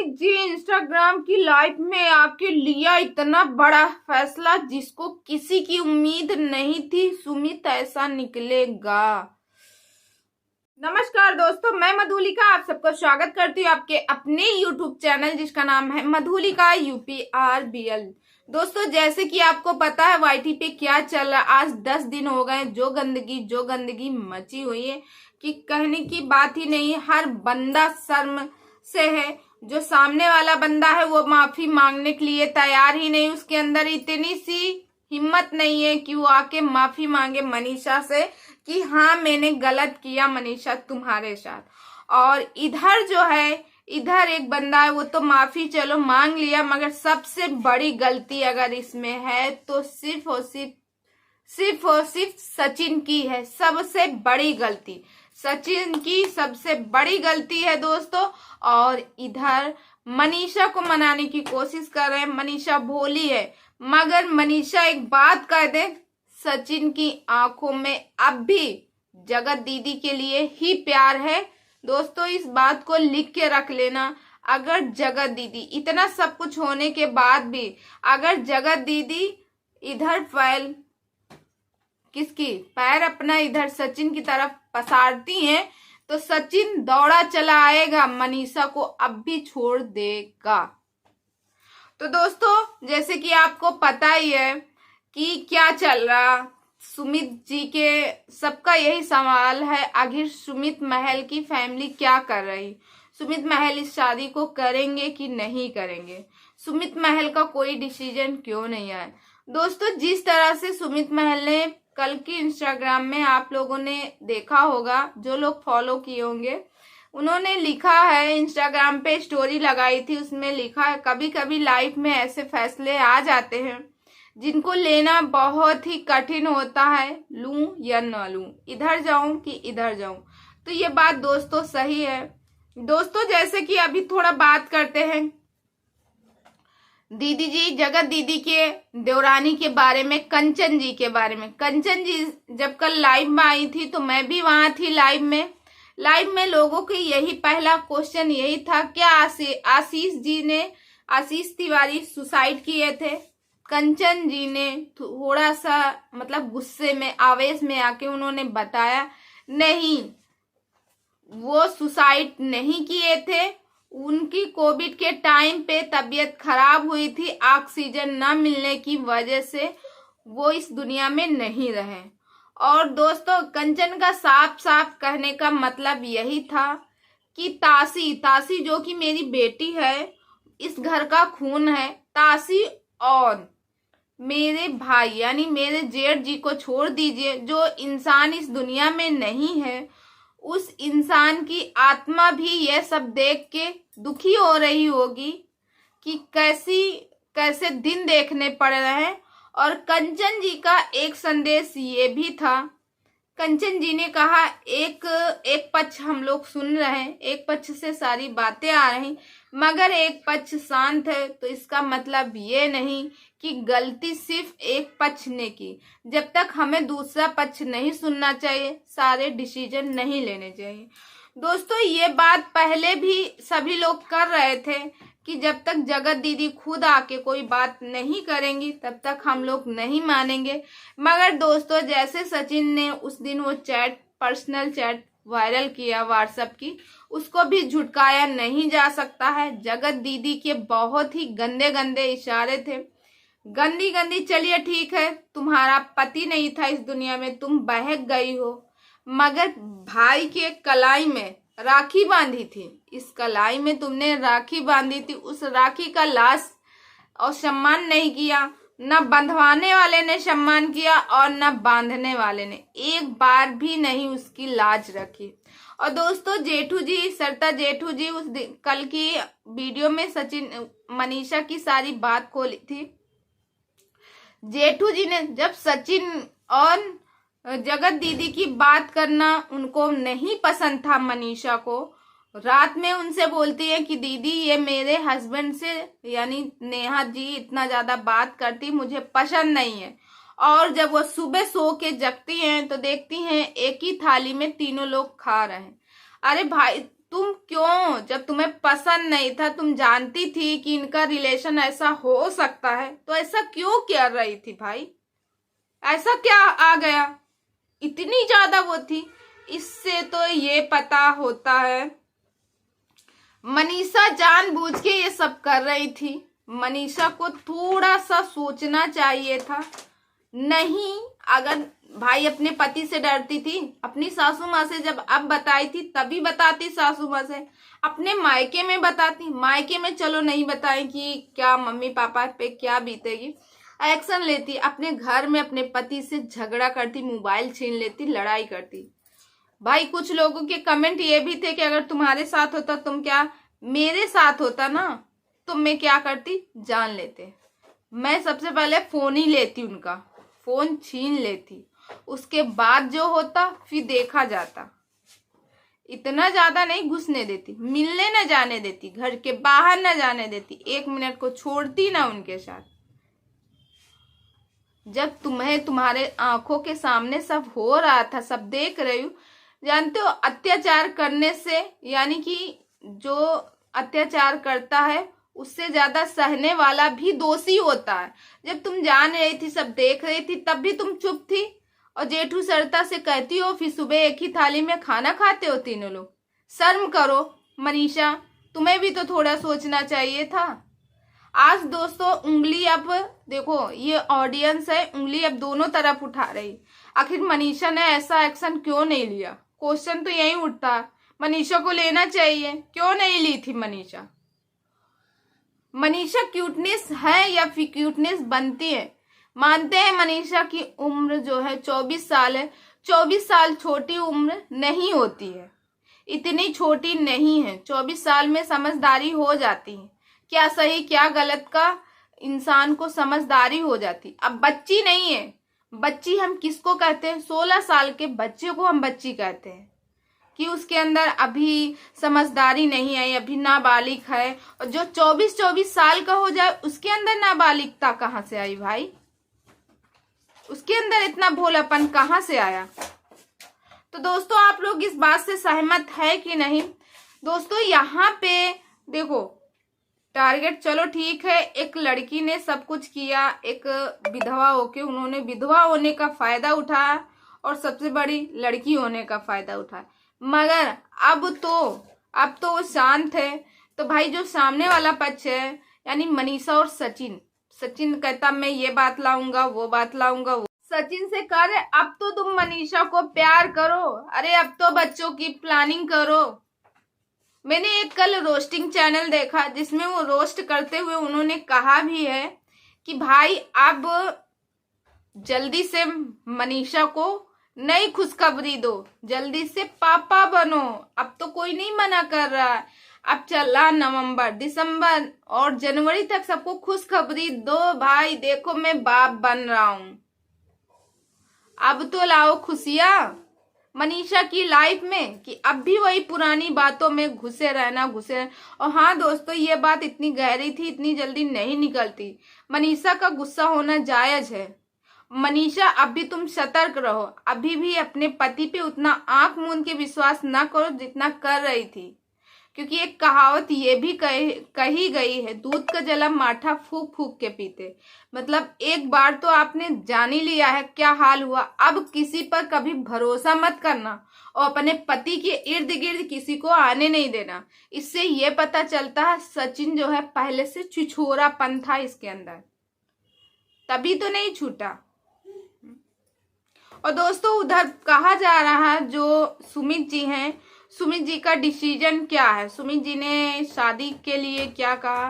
Sumit ji Instagram की life में आके लिया इतना बड़ा फैसला जिसको किसी की उम्मीद नहीं थी। सुमित ऐसा निकलेगा। नमस्कार दोस्तों, मैं मधुलिका आप सबको स्वागत करती हूँ आपके अपने YouTube चैनल जिसका नाम है मधुलिका UPRBL। दोस्तों, जैसे कि आपको पता है YT पे क्या चल रहा है। आज 10 दिन हो गए जो गंदगी मची हुई है कि कहने की बात ही नहीं। हर बंदा शर्म से है। जो सामने वाला बंदा है वो माफी मांगने के लिए तैयार ही नहीं। उसके अंदर इतनी सी हिम्मत नहीं है कि वो आके माफी मांगे मनीषा से कि हाँ मैंने गलत किया मनीषा तुम्हारे साथ। और इधर जो है, इधर एक बंदा है वो तो माफी चलो मांग लिया, मगर सबसे बड़ी गलती अगर इसमें है तो सिर्फ और सिर्फ सचिन की है। सबसे बड़ी गलती सचिन की सबसे बड़ी गलती है दोस्तों। और इधर मनीषा को मनाने की कोशिश कर रहे हैं। मनीषा भोली है, मगर मनीषा एक बात कह दे, सचिन की आंखों में अब भी जगत दीदी के लिए ही प्यार है। दोस्तों, इस बात को लिख के रख लेना। अगर जगत दीदी इतना सब कुछ होने के बाद भी अगर जगत दीदी इधर पैर अपना इधर सचिन की तरफ पसारती हैं तो सचिन दौड़ा चला आएगा, मनीषा को अब भी छोड़ देगा। तो दोस्तों, जैसे कि आपको पता ही है कि क्या चल रहा, सुमित जी के सबका यही सवाल है, आखिर सुमित महल की फैमिली क्या कर रही। सुमित महल इस शादी को करेंगे कि नहीं करेंगे। सुमित महल का कोई डिसीजन क्यों नहीं आया। दोस्तों, जिस तरह से सुमित महल ने कल की इंस्टाग्राम में आप लोगों ने देखा होगा, जो लोग फॉलो किए होंगे, उन्होंने लिखा है, इंस्टाग्राम पे स्टोरी लगाई थी, उसमें लिखा है कभी कभी लाइफ में ऐसे फैसले आ जाते हैं जिनको लेना बहुत ही कठिन होता है, लूं या न लूं, इधर जाऊं कि इधर जाऊं। तो ये बात दोस्तों सही है। दोस्तों, जैसे कि अभी थोड़ा बात करते हैं दीदी जी, जगत दीदी के देवरानी के बारे में, कंचन जी के बारे में। कंचन जी जब कल लाइव में आई थी तो मैं भी वहां थी लाइव में लोगों के यही पहला क्वेश्चन यही था, क्या आशीष तिवारी सुसाइड किए थे। कंचन जी ने थोड़ा सा मतलब गुस्से में आवेश में आके उन्होंने बताया नहीं, वो सुसाइड नहीं किए थे। उनकी कोविड के टाइम पे तबीयत खराब हुई थी, ऑक्सीजन न मिलने की वजह से वो इस दुनिया में नहीं रहे। और दोस्तों, कंचन का साफ साफ कहने का मतलब यही था कि तासी जो कि मेरी बेटी है, इस घर का खून है, तासी और मेरे भाई यानी मेरे जेठ जी को छोड़ दीजिए। जो इंसान इस दुनिया में नहीं है, उस इंसान की आत्मा भी यह सब देख के दुखी हो रही होगी कि कैसे दिन देखने पड़ रहे हैं। और कंचन जी का एक संदेश ये भी था, कंचन जी ने कहा एक पक्ष हम लोग सुन रहे हैं, एक पक्ष से सारी बातें आ रही, मगर एक पक्ष शांत है, तो इसका मतलब ये नहीं कि गलती सिर्फ एक पक्ष ने की। जब तक हमें दूसरा पक्ष नहीं सुनना चाहिए, सारे डिसीजन नहीं लेने चाहिए। दोस्तों, ये बात पहले भी सभी लोग कर रहे थे कि जब तक जगत दीदी खुद आके कोई बात नहीं करेंगी तब तक हम लोग नहीं मानेंगे। मगर दोस्तों, जैसे सचिन ने उस दिन वो पर्सनल चैट वायरल किया व्हाट्सएप की, उसको भी झुटकाया नहीं जा सकता है। जगत दीदी के बहुत ही गंदे इशारे थे, गंदी। चलिए ठीक है, तुम्हारा पति नहीं था इस दुनिया में, तुम बहक गई हो, मगर भाई के कलाई में राखी बांधी थी, इस कलाई में तुमने राखी बांधी थी, उस राखी का लाज और सम्मान नहीं किया। न बंधवाने वाले ने सम्मान किया और न बांधने वाले ने, एक बार भी नहीं उसकी लाज रखी। और दोस्तों, सरिता जेठू जी उस कल की वीडियो में मनीषा की सारी बात खोली थी। जेठू जी ने जब सचिन और जगत दीदी की बात करना उनको नहीं पसंद था, मनीषा को रात में उनसे बोलती है कि दीदी ये मेरे हस्बैंड से यानी नेहा जी इतना ज्यादा बात करती, मुझे पसंद नहीं है। और जब वो सुबह सो के जगती हैं तो देखती हैं एक ही थाली में तीनों लोग खा रहे हैं। अरे भाई, तुम क्यों, जब तुम्हें पसंद नहीं था, तुम जानती थी कि इनका रिलेशन ऐसा हो सकता है, तो ऐसा क्यों कर रही थी भाई? ऐसा क्या आ गया? इतनी ज्यादा वो थी। इससे तो ये पता होता है मनीषा जानबूझ के ये सब कर रही थी। मनीषा को थोड़ा सा सोचना चाहिए था। नहीं, अगर भाई अपने पति से डरती थी, अपनी सासू माँ से जब अब बताई थी तभी बताती सासू माँ से, अपने मायके में बताती। मायके में चलो नहीं बताई कि क्या मम्मी पापा पे क्या बीतेगी, एक्शन लेती। अपने घर में अपने पति से झगड़ा करती, मोबाइल छीन लेती, लड़ाई करती। भाई कुछ लोगों के कमेंट ये भी थे कि अगर तुम्हारे साथ होता, तुम क्या मेरे साथ होता ना, तो मैं क्या करती, जान लेते। मैं सबसे पहले फोन ही लेती, उनका फोन छीन लेती, उसके बाद जो होता फिर देखा जाता। इतना ज्यादा नहीं घुसने देती, मिलने न जाने देती, घर के बाहर न जाने देती, 1 मिनट को छोड़ती ना उनके साथ। जब तुम्हें तुम्हारे आंखों के सामने सब हो रहा था, सब देख रही हूँ। जानते हो, अत्याचार करने से, यानी कि जो अत्याचार करता है उससे ज्यादा सहने वाला भी दोषी होता है। जब तुम जान रही थी, सब देख रही थी, तब भी तुम चुप थी और जेठू सरता से कहती हो, फिर सुबह एक ही थाली में खाना खाते हो तीनों लोग। शर्म करो मनीषा, तुम्हें भी तो थोड़ा सोचना चाहिए था। आज दोस्तों उंगली अब देखो, ये ऑडियंस है, उंगली अब दोनों तरफ उठा रही। आखिर मनीषा ने ऐसा एक्शन क्यों नहीं लिया? क्वेश्चन तो यही उठता है, मनीषा को लेना चाहिए, क्यों नहीं ली थी मनीषा? मनीषा क्यूटनेस है या फिर क्यूटनेस बनती है? मानते हैं मनीषा की उम्र जो है 24 साल है। 24 साल छोटी उम्र नहीं होती है, इतनी छोटी नहीं है। 24 साल में समझदारी हो जाती है, क्या सही क्या गलत का इंसान को समझदारी हो जाती। अब बच्ची नहीं है। बच्ची हम किसको कहते हैं? 16 साल के बच्चे को हम बच्ची कहते हैं, कि उसके अंदर अभी समझदारी नहीं आई, अभी नाबालिग है। और जो 24 साल का हो जाए उसके अंदर नाबालिगता कहाँ से आई भाई? उसके अंदर इतना भोलापन कहाँ से आया? तो दोस्तों आप लोग इस बात से सहमत है कि नहीं? दोस्तों यहाँ पे देखो, टारगेट चलो ठीक है, एक लड़की ने सब कुछ किया, एक विधवा होके उन्होंने विधवा होने का फायदा उठाया और सबसे बड़ी लड़की होने का फायदा उठाया। मगर अब तो वो शांत है। तो भाई जो सामने वाला पक्ष है, यानी मनीषा और सचिन कहता मैं ये बात लाऊंगा, वो बात लाऊंगा, सचिन से कह रहे अब तो तुम मनीषा को प्यार करो, अरे अब तो बच्चों की प्लानिंग करो। मैंने एक कल रोस्टिंग चैनल देखा जिसमें वो रोस्ट करते हुए उन्होंने कहा भी है कि भाई अब जल्दी से मनीषा को नई खुशखबरी दो, जल्दी से पापा बनो। अब तो कोई नहीं मना कर रहा है, अब चला नवंबर, दिसंबर और जनवरी तक सबको खुशखबरी दो, भाई देखो मैं बाप बन रहा हूं। अब तो लाओ खुशियां मनीषा की लाइफ में, कि अब भी वही पुरानी बातों में घुसे रहना। और हाँ दोस्तों, ये बात इतनी गहरी थी, इतनी जल्दी नहीं निकलती। मनीषा का गुस्सा होना जायज है। मनीषा अभी तुम सतर्क रहो, अभी भी अपने पति पे उतना आंख मूंद के विश्वास ना करो जितना कर रही थी। क्योंकि एक कहावत ये भी कही गई है, दूध का जला माठा फूक फूक के पीते। मतलब एक बार तो आपने जान ही लिया है क्या हाल हुआ, अब किसी पर कभी भरोसा मत करना और अपने पति के इर्द गिर्द किसी को आने नहीं देना। इससे ये पता चलता है सचिन जो है पहले से छिछोरापन था इसके अंदर, तभी तो नहीं छूटा। और दोस्तों उधर कहा जा रहा है जो सुमित जी हैं, सुमित जी का डिसीजन क्या है, सुमित जी ने शादी के लिए क्या कहा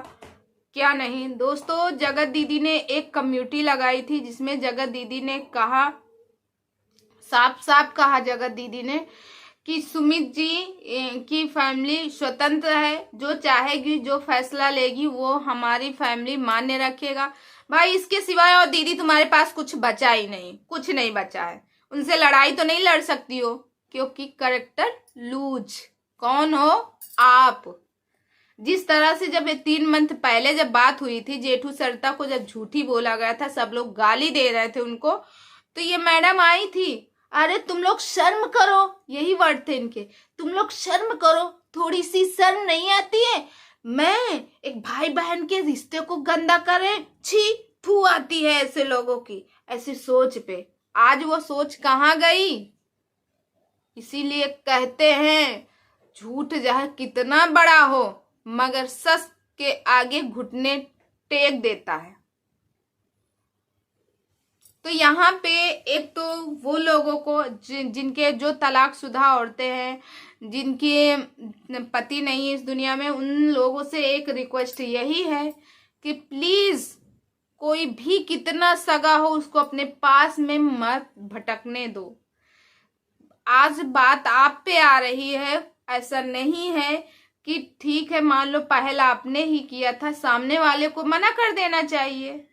क्या नहीं। दोस्तों जगत दीदी ने एक कम्युनिटी लगाई थी जिसमें जगत दीदी ने कहा, साफ साफ कहा जगत दीदी ने कि सुमित जी की फैमिली स्वतंत्र है, जो चाहेगी जो फैसला लेगी वो हमारी फैमिली मान्य रखेगा। भाई इसके सिवाय और दीदी तुम्हारे पास कुछ बचा ही नहीं, कुछ नहीं बचा है। उनसे लड़ाई तो नहीं लड़ सकती हो क्योंकि कैरेक्टर लूज। कौन हो आप? जिस तरह से जब 3 मंथ पहले जब बात हुई थी, जेठू सरता को जब झूठी बोला गया था, सब लोग गाली दे रहे थे उनको, तो ये मैडम आई थी, अरे तुम लोग शर्म करो, यही वर्ड थे इनके, तुम लोग शर्म करो, थोड़ी सी शर्म नहीं आती है? मैं एक भाई बहन के रिश्ते को गंदा करे, छी थू आती है ऐसे लोगों की, ऐसी सोच पे। आज वो सोच कहाँ गई? इसीलिए कहते हैं झूठ चाहे कितना बड़ा हो मगर सच के आगे घुटने टेक देता है। तो यहाँ पे एक तो वो लोगों को जिनके जो तलाकशुदा औरतें हैं, जिनके पति नहीं इस दुनिया में, उन लोगों से एक रिक्वेस्ट यही है कि प्लीज कोई भी कितना सगा हो उसको अपने पास में मत भटकने दो। आज बात आप पे आ रही है, ऐसा नहीं है कि ठीक है मान लो पहला आपने ही किया था, सामने वाले को मना कर देना चाहिए,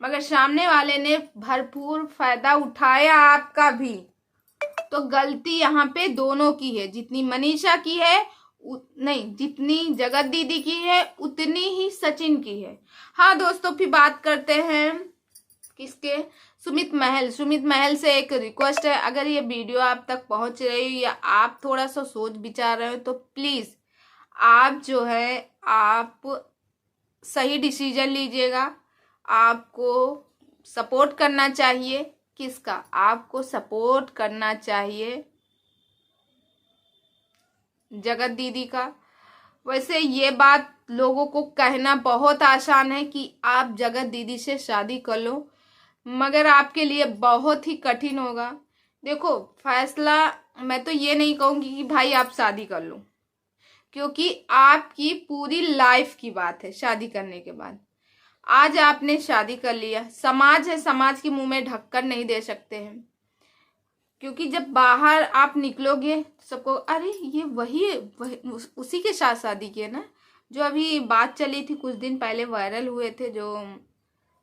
मगर सामने वाले ने भरपूर फायदा उठाया आपका भी। तो गलती यहाँ पे दोनों की है, जितनी मनीषा की है नहीं, जितनी जगत दीदी की है उतनी ही सचिन की है। हाँ दोस्तों, फिर बात करते हैं किसके, सुमित महल। सुमित महल से एक रिक्वेस्ट है, अगर ये वीडियो आप तक पहुंच रही हो या आप थोड़ा सा सोच विचार रहे हो तो प्लीज आप जो है आप सही डिसीजन लीजिएगा। आपको सपोर्ट करना चाहिए, किसका? आपको सपोर्ट करना चाहिए जगत दीदी का। वैसे ये बात लोगों को कहना बहुत आसान है कि आप जगत दीदी से शादी कर लो, मगर आपके लिए बहुत ही कठिन होगा। देखो फैसला मैं तो ये नहीं कहूंगी कि भाई आप शादी कर लो, क्योंकि आपकी पूरी लाइफ की बात है शादी करने के बाद। आज आपने शादी कर लिया, समाज है, समाज के मुंह में ढक्कन नहीं दे सकते हैं, क्योंकि जब बाहर आप निकलोगे सबको अरे ये वही उसी के साथ शादी की है ना, जो अभी बात चली थी कुछ दिन पहले वायरल हुए थे जो,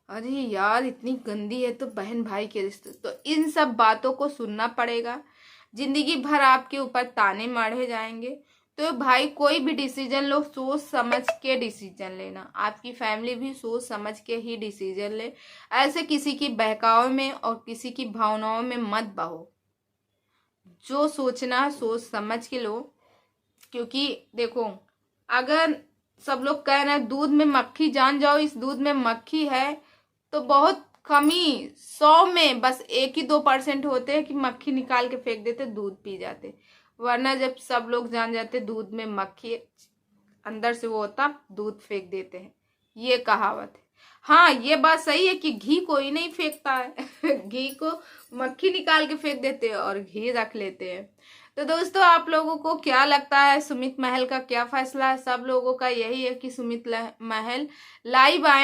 अरे यार इतनी गंदी है तो बहन भाई के रिश्ते। तो इन सब बातों को सुनना पड़ेगा, जिंदगी भर आपके ऊपर ताने मारे जाएंगे। तो भाई कोई भी डिसीजन लो सोच समझ के डिसीजन लेना, आपकी फैमिली भी सोच समझ के ही डिसीजन ले, ऐसे किसी की बहकाव में और किसी की भावनाओं में मत बहो। जो सोचना सोच समझ के लो, क्योंकि देखो अगर सब लोग कह रहे हैं दूध में मक्खी, जान जाओ इस दूध में मक्खी है, तो बहुत कम ही 100 में बस 1-2% होते हैं कि मक्खी निकाल के फेंक देते दूध पी जाते, वरना जब सब लोग जान जाते दूध में मक्खी अंदर से वो होता दूध फेंक देते हैं, ये कहावत है। हाँ ये बात सही है कि घी कोई नहीं फेंकता है घी को मक्खी निकाल के फेंक देते हैं और घी रख लेते हैं। तो दोस्तों आप लोगों को क्या लगता है सुमित महल का क्या फैसला है? सब लोगों का यही है कि सुमित महल लाइव आए।